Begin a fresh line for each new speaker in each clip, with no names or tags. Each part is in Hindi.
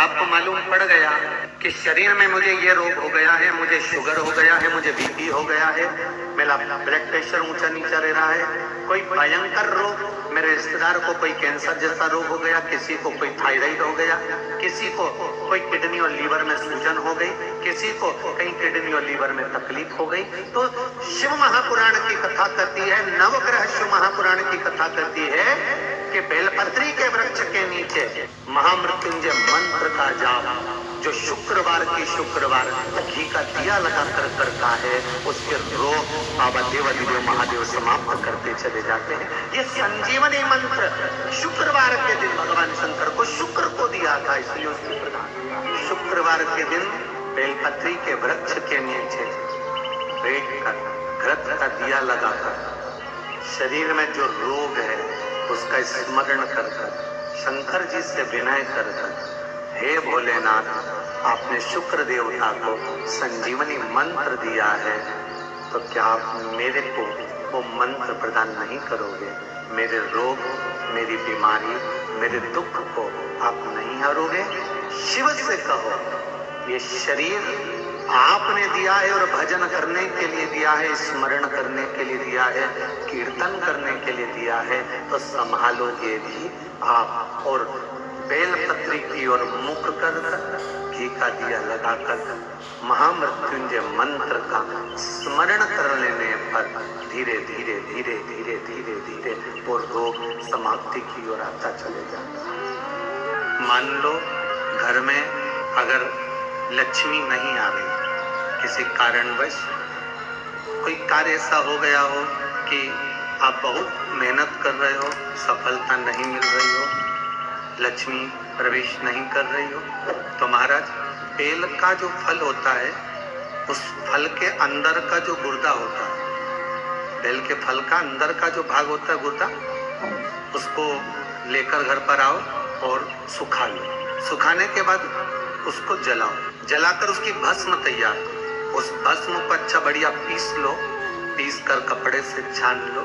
आपको मालूम पड़ गया कि शरीर में मुझे ये रोग हो गया है, मुझे शुगर हो गया है, मुझे बीपी हो गया है, मेरा ब्लड प्रेशर ऊंचा नीचा रह रहा है, कोई भयंकर रोग, मेरे रिश्तेदार को कोई कैंसर जैसा रोग हो गया, किसी को कोई थायराइड हो गया, किसी को कोई किडनी और लीवर में सूजन हो गई, किसी को कहीं किडनी और लीवर में तकलीफ हो गई। तो शिव महापुराण की कथा कहती है, नवग्रह शिव महापुराण की कथा कहती है कि बेलपत्री के वृक्ष के नीचे महामृत्युंजय मंत्र का जाप जो शुक्रवार की शुक्रवार घी का दिया लगाकर करता है, उसके रोग बाबा देवादिदेव महादेव समाप्त करते चले जाते हैं। ये संजीवनी मंत्र शुक्रवार के दिन भगवान शंकर को शुक्र को दिया था, इसलिए उसकी प्रधान शुक्रवार के दिन बेलपत्री के वृक्ष के नीचे बैठकर घृत का दिया लगाकर शरीर में जो रोग है उसका स्मरण कर शंकर जी से विनय कर, हे भोलेनाथ, आपने शुक्र देवता को संजीवनी मंत्र दिया है, तो क्या आप मेरे को वो मंत्र प्रदान नहीं करोगे? मेरे रोग, मेरी बीमारी, मेरे दुख को आप नहीं हरोगे? शिव से कहो, ये शरीर आपने दिया है और भजन करने के लिए दिया है, स्मरण करने के लिए दिया है, कीर्तन करने के लिए दिया है, तो संभालोगे भी आप। और बेलपत्री की ओर मुख कर घी का दिया लगाकर महामृत्युंजय मंत्र का स्मरण कर लेने पर धीरे धीरे धीरे धीरे धीरे धीरे वो रोग समाप्ति की ओर आता चले जाता। मान लो घर में अगर लक्ष्मी नहीं आ रही, किसी कारणवश कोई कार्य ऐसा हो गया हो कि आप बहुत मेहनत कर रहे हो, सफलता नहीं मिल रही हो, लक्ष्मी प्रवेश नहीं कर रही हो, तो महाराज बेल का जो फल होता है उस फल के अंदर का जो गुर्दा होता है, बेल के फल का अंदर का जो भाग होता है गुर्दा, उसको लेकर घर पर आओ और सुखा लो। सुखाने के बाद उसको जलाओ, जलाकर उसकी भस्म तैयार करो। उस भस्म को अच्छा बढ़िया पीस लो, पीस कर कपड़े से छान लो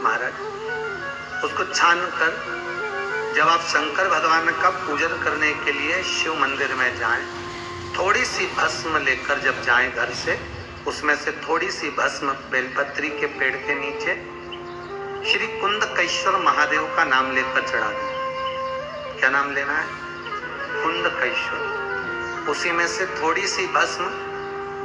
महाराज। उसको छान कर जब आप शंकर भगवान का पूजन करने के लिए शिव मंदिर में जाएं, थोड़ी सी भस्म लेकर जब जाएं घर से, उसमें से थोड़ी सी भस्म बेलपत्री के पेड़ के नीचे श्री कुंदकेश्वर महादेव का नाम लेकर चढ़ा दें। क्या नाम लेना है? कुंदकेश्वर। उसी में से थोड़ी सी भस्म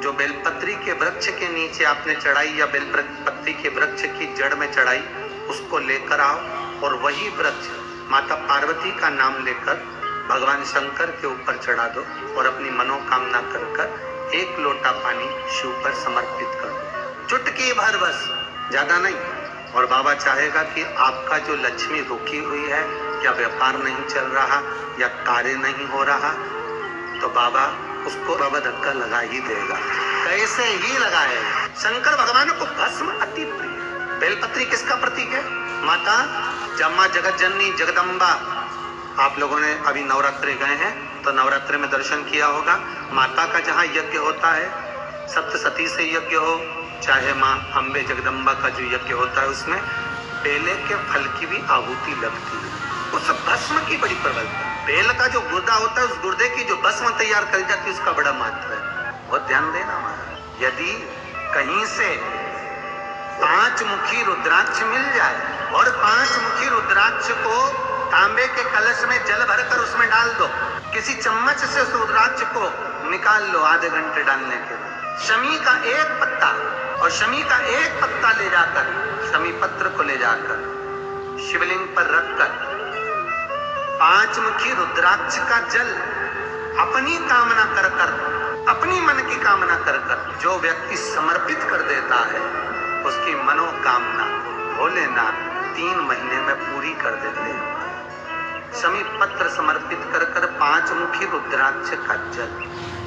जो बेलपत्री के वृक्ष के नीचे आपने चढ़ाई या बेलपत्री के वृक्ष की जड़ में चढ़ाई, उसको लेकर आओ और वही वृक्ष माता पार्वती का नाम लेकर भगवान शंकर के ऊपर चढ़ा दो और अपनी मनोकामना कर एक लोटा पानी शिव पर समर्पित कर दो, चुटकी भर बस, ज्यादा नहीं। और बाबा चाहेगा कि आपका जो लक्ष्मी रुकी हुई है, या व्यापार नहीं चल रहा, या कार्य नहीं हो रहा, तो बाबा उसको बाबा धक्का लगा ही देगा। कैसे ही लगाएगा? शंकर भगवान को भस्म अति प्रिय। बेलपत्री किसका प्रतीक है? माता जम्मा जगत जननी जगदम्बा। आप लोगों ने अभी नवरात्रि गए हैं तो नवरात्रि में दर्शन किया होगा। माता का जहाँ यज्ञ होता है, सप्तसती से यज्ञ हो, चाहे माँ अम्बे जगदम्बा का जो यज्ञ होता है, उसमें बेले के फल की भी आहुति लगती है। उस भस्म की बड़ी प्रबलता। बेल का जो गुर्दा होता है, उस गुर्दे की जो भस्म तैयार करी जाती है, उसका बड़ा महत्व है। बहुत ध्यान देना महाराज। यदि कहीं से 5 मुखी रुद्राक्ष मिल जाए और 5 मुखी रुद्राक्ष को तांबे के कलश में जल भरकर उसमें डाल दो, किसी चम्मच से उस रुद्राक्ष को निकाल लो आधे घंटे डालने के बाद, शमी का एक पत्ता और शमी का एक पत्ता ले जाकर, शमी पत्र को ले जाकर शिवलिंग पर रखकर 5 मुखी रुद्राक्ष का जल अपनी कामना कर कर, अपनी मन की कामना कर कर जो व्यक्ति समर्पित कर देता है, उसकी मनोकामना भोलेनाथ 3 महीने में पूरी कर देते हैं। शमी पत्र समर्पित कर कर 5 मुखी रुद्राक्ष का जल।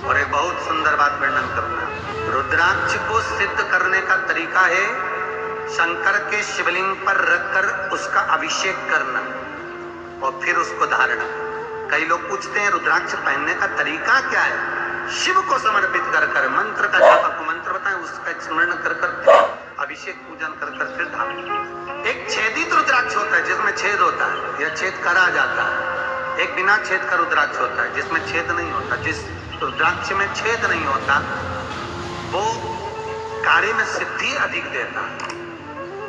और एक बहुत सुंदर बात वर्णन करना, रुद्राक्ष को सिद्ध करने का तरीका है शंकर के शिवलिंग पर रखकर उसका अभिषेक करना और फिर उसको धारण। कई लोग पूछते हैं रुद्राक्ष पहनने का तरीका क्या है? शिव को समर्पित कर कर मंत्र का जाप, आपको मंत्र बताएं, उसका स्मरण कर कर अभिषेक पूजन कर कर फिर धारण। एक छेदित रुद्राक्ष होता है जिसमें छेद होता है या छेद करा जाता है, एक बिना छेद का रुद्राक्ष होता है, जिसमें छेद नहीं होता। जिस रुद्राक्ष में छेद नहीं होता वो कार्य में सिद्धि अधिक देता है,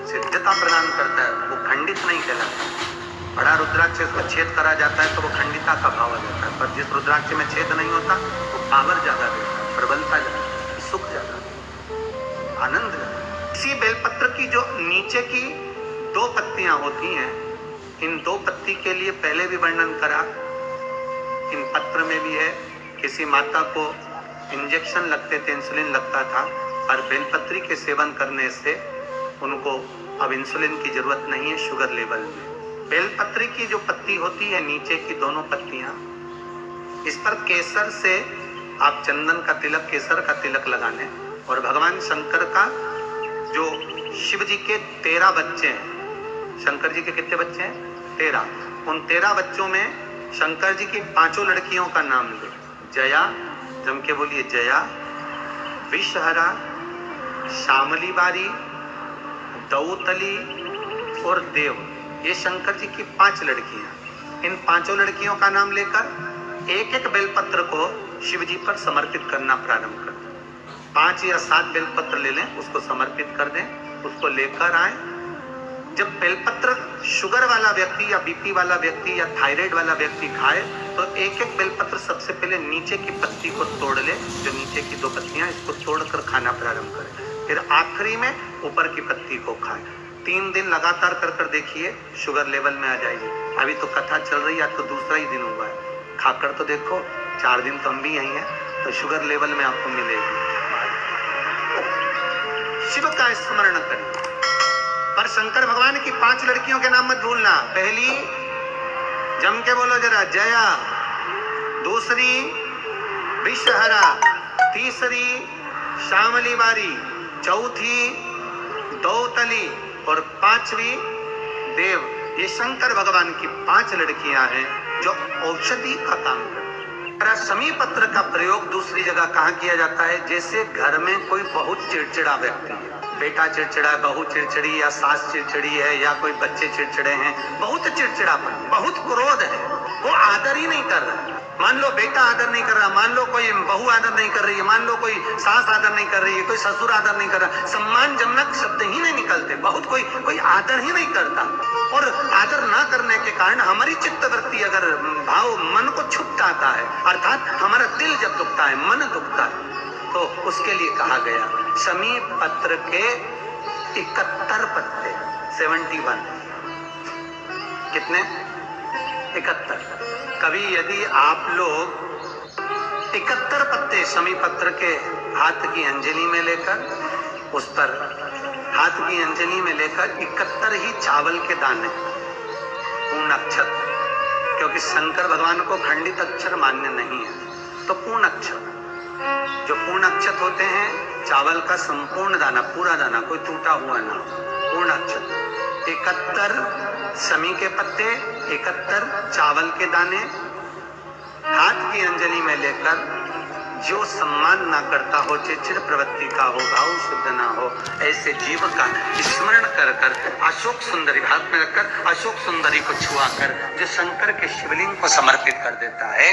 सिद्धता प्रदान करता है, वो खंडित नहीं कहलाता। बड़ा रुद्राक्ष उसमें छेद करा जाता है तो वो खंडिता का भाव आ जाता है, पर जिस रुद्राक्ष में छेद नहीं होता वो पावर ज्यादा देता है, प्रबलता ज्यादा, सुख ज्यादा, आनंद ज्यादा। इसी बेलपत्र की जो नीचे की 2 पत्तियां होती हैं, इन 2 पत्ती के लिए पहले भी वर्णन करा, इन पत्र में भी है। किसी माता को इंजेक्शन लगते थे, इंसुलिन लगता था, और बेलपत्री के सेवन करने से उनको अब इंसुलिन की जरूरत नहीं है शुगर लेवल में। बेलपत्री की जो पत्ती होती है नीचे की दोनों पत्तियां, इस पर केसर से आप चंदन का तिलक, केसर का तिलक लगाने, और भगवान शंकर का जो शिव जी के 13 बच्चे हैं, शंकर जी के कितने बच्चे हैं? 13। उन 13 बच्चों में शंकर जी की 5 लड़कियों का नाम ले। जया, जम के बोलिए जया, विषहरा, श्यामली बारी, दौतली और देव, ये शंकर जी की 5 लड़कियां। इन 5 लड़कियों का नाम लेकर एक एक बेलपत्र को शिव जी पर समर्पित करना प्रारंभ कर दें। 5 या 7 बेलपत्र ले लें, उसको समर्पित कर दें, उसको लेकर आए। जब बेलपत्र शुगर वाला व्यक्ति या बीपी वाला व्यक्ति या थायराइड वाला व्यक्ति खाए तो एक एक बेलपत्र सबसे पहले नीचे की पत्ती को तोड़ ले, जो नीचे की 2 पत्तियां, इसको तोड़कर खाना प्रारंभ करें। फिर आखिरी में ऊपर की पत्ती को खाएं। 3 दिन लगातार कर देखिए, शुगर लेवल में आ जाएगी। अभी तो कथा चल रही है, आज तो दूसरा ही दिन हुआ है, खाकर तो देखो, 4 दिन तो हम भी यही हैं, तो शुगर लेवल में आपको मिलेगी। शिव का स्मरण करिए। पर शंकर भगवान की 5 लड़कियों के नाम मत भूलना। पहली, जम के बोलो जरा, जया। दूसरी, विषहरा। तीसरी, श्यामली बारी। चौथी, दौतली। और 5वीं, देव। ये शंकर भगवान की 5 लड़कियां हैं जो औषधि का काम करती हैं। समी पत्र का प्रयोग दूसरी जगह कहाँ किया जाता है? जैसे घर में कोई बहुत चिड़चिड़ा व्यक्ति है, बेटा चिड़चिड़ा है, बहू चिड़चिड़ी, या सास चिड़चिड़ी है, या कोई बच्चे चिड़चिड़े हैं, बहुत चिड़चिड़ापन, बहुत क्रोध है, वो आदर ही नहीं कर रहा। मान लो बेटा आदर नहीं कर रहा, मान लो कोई बहू आदर नहीं कर रही है, मान लो कोई सास आदर नहीं कर रही है, कोई ससुर आदर नहीं कर रहा, सम्मानजनक शब्द ही नहीं निकलते, बहुत कोई आदर ही नहीं करता। और आदर ना करने के कारण हमारी चित्तवृत्ति, अगर भाव मन को छुप जाता है, अर्थात हमारा दिल जब दुखता है, मन दुखता है, तो उसके लिए कहा गया शमी पत्र के 71 पत्ते, 71। कितने? 71। कभी यदि आप लोग 71 पत्ते शमी पत्र के हाथ की अंजलि में लेकर, उस पर हाथ की अंजलि में लेकर 71 ही चावल के दाने, पूर्ण अक्षर, क्योंकि शंकर भगवान को खंडित अक्षर मान्य नहीं है, तो पूर्ण अक्षर, जो पूर्ण अक्षत होते हैं, चावल का संपूर्ण दाना, पूरा दाना, कोई टूटा हुआ ना, पूर्ण अक्षत। 71 शमी के पत्ते, 71 चावल के दाने हाथ की अंजलि में लेकर, जो सम्मान ना करता हो, चिड़चिड़ प्रवृत्ति का हो, भाव शुद्ध ना हो, ऐसे जीव का स्मरण कर कर अशोक सुंदरी हाथ में रखकर अशोक सुंदरी को छुआ कर जो शंकर के शिवलिंग को समर्पित कर देता है,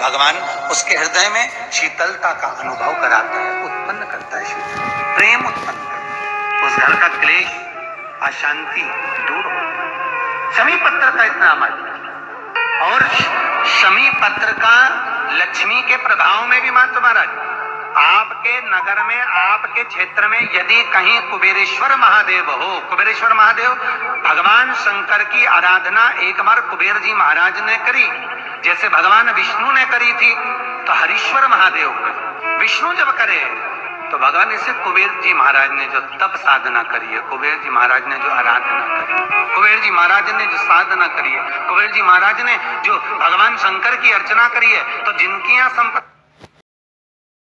भगवान उसके हृदय में शीतलता का अनुभव कराता है, उत्पन्न करता है, शीतल प्रेम उत्पन्न करता है, उस घर का क्लेश, अशांति दूर हो। शमी पत्र का इतना अमल, और शमी पत्र का लक्ष्मी के प्रभाव में भी महत्व महाराज। आपके नगर में, आपके क्षेत्र में यदि कहीं कुबेरेश्वर महादेव हो, कुबेरेश्वर महादेव भगवान शंकर की आराधना एक बार कुबेर जी महाराज ने करी, जैसे भगवान विष्णु ने करी थी, तो हरीश्वर महादेव को विष्णु जब करे तो भगवान इसे कुबेर जी महाराज ने जो तप साधना करी है, कुबेर जी महाराज ने जो आराधना करी है, कुबेर जी महाराज ने जो साधना करी है, कुबेर जी महाराज ने जो भगवान शंकर की अर्चना करी है, तो जिनकी यहाँ संपत्ति